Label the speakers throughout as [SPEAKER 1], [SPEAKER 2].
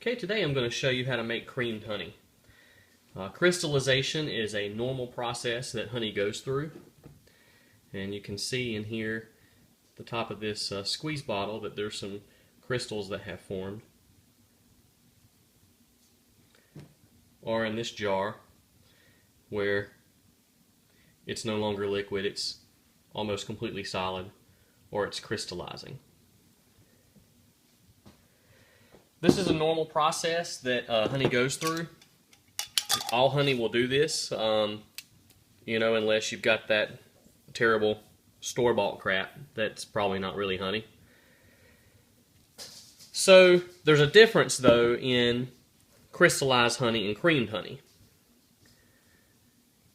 [SPEAKER 1] Okay, today I'm going to show you how to make creamed honey. Crystallization is a normal process that honey goes through. And you can see in here, at the top of this squeeze bottle, that there's some crystals that have formed. Or in this jar, where it's no longer liquid, it's almost completely solid, or it's crystallizing. This is a normal process that honey goes through. All honey will do this, unless you've got that terrible store-bought crap that's probably not really honey. So there's a difference, though, in crystallized honey and creamed honey.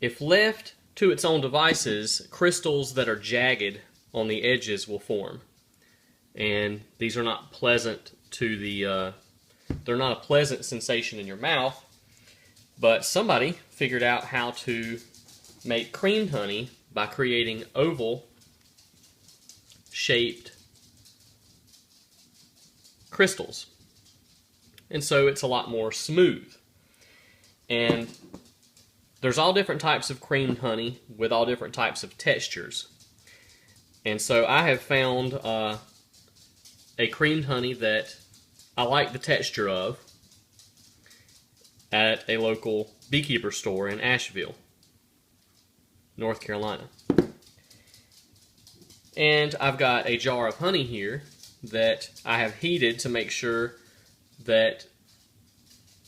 [SPEAKER 1] If left to its own devices, crystals that are jagged on the edges will form. And these are not pleasant to the, they're not a pleasant sensation in your mouth, but somebody figured out how to make creamed honey by creating oval shaped crystals. And so it's a lot more smooth. And there's all different types of creamed honey with all different types of textures. And so I have found a creamed honey that I like the texture of at a local beekeeper store in Asheville, North Carolina. And I've got a jar of honey here that I have heated to make sure that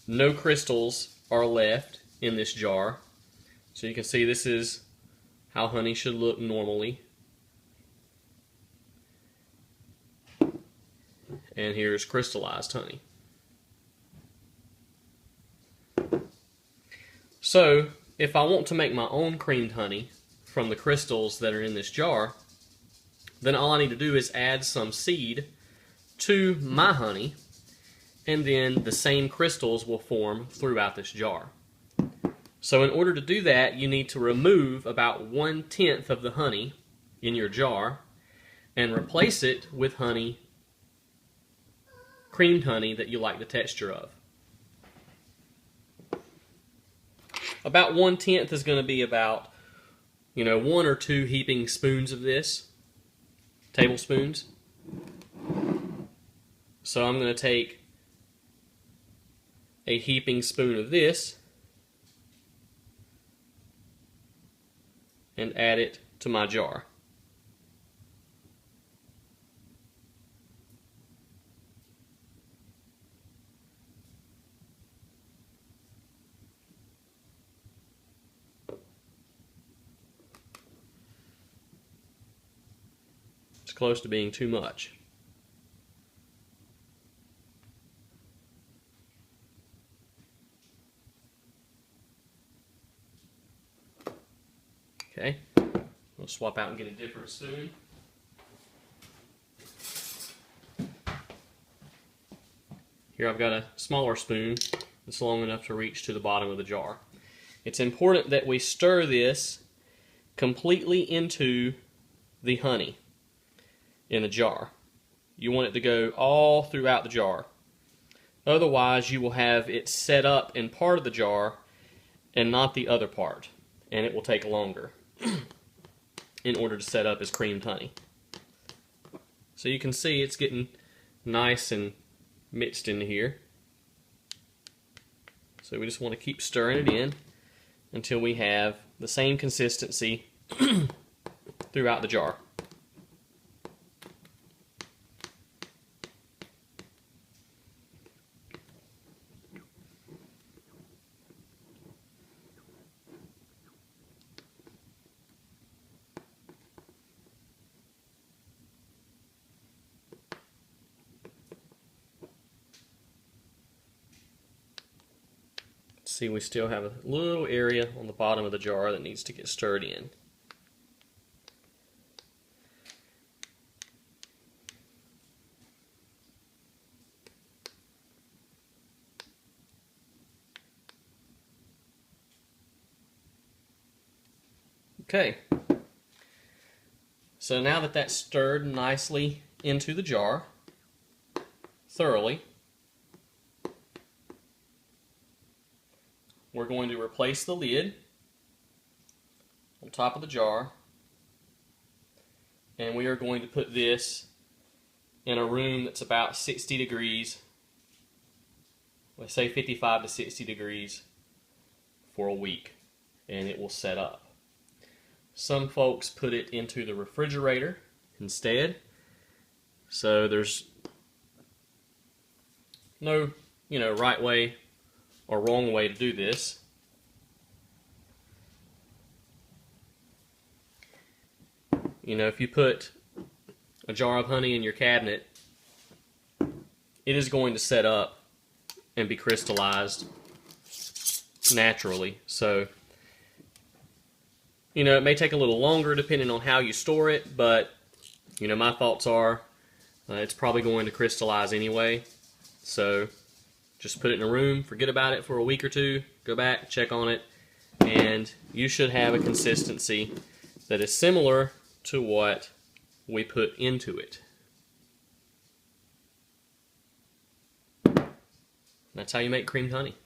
[SPEAKER 1] no crystals are left in this jar. So you can see this is how honey should look normally. And here's crystallized honey. So, if I want to make my own creamed honey from the crystals that are in this jar, then all I need to do is add some seed to my honey, and then the same crystals will form throughout this jar. So in order to do that, you need to remove about 1/10 of the honey in your jar and replace it with honey, creamed honey that you like the texture of. About 1/10 is going to be about, 1 or 2 heaping spoons of this, tablespoons. So I'm going to take a heaping spoon of this and add it to my jar. It's close to being too much. Okay, we'll swap out and get a different spoon. Here I've got a smaller spoon that's long enough to reach to the bottom of the jar. It's important that we stir this completely into the honey in the jar. You want it to go all throughout the jar. Otherwise, you will have it set up in part of the jar and not the other part, and it will take longer in order to set up as creamed honey. So you can see it's getting nice and mixed into here. So we just want to keep stirring it in until we have the same consistency throughout the jar. See, we still have a little area on the bottom of the jar that needs to get stirred in. Okay, so now that that's stirred nicely into the jar, thoroughly, we're going to replace the lid on top of the jar, and we are going to put this in a room that's about 60 degrees, let's say 55 to 60 degrees, for a week, and it will set up. Some folks put it into the refrigerator instead, so there's no right way or wrong way to do this. If you put a jar of honey in your cabinet, it is going to set up and be crystallized naturally. So, it may take a little longer depending on how you store it, but, my thoughts are it's probably going to crystallize anyway. So, just put it in a room, forget about it for a week or two, go back, check on it, and you should have a consistency that is similar to what we put into it. That's how you make creamed honey.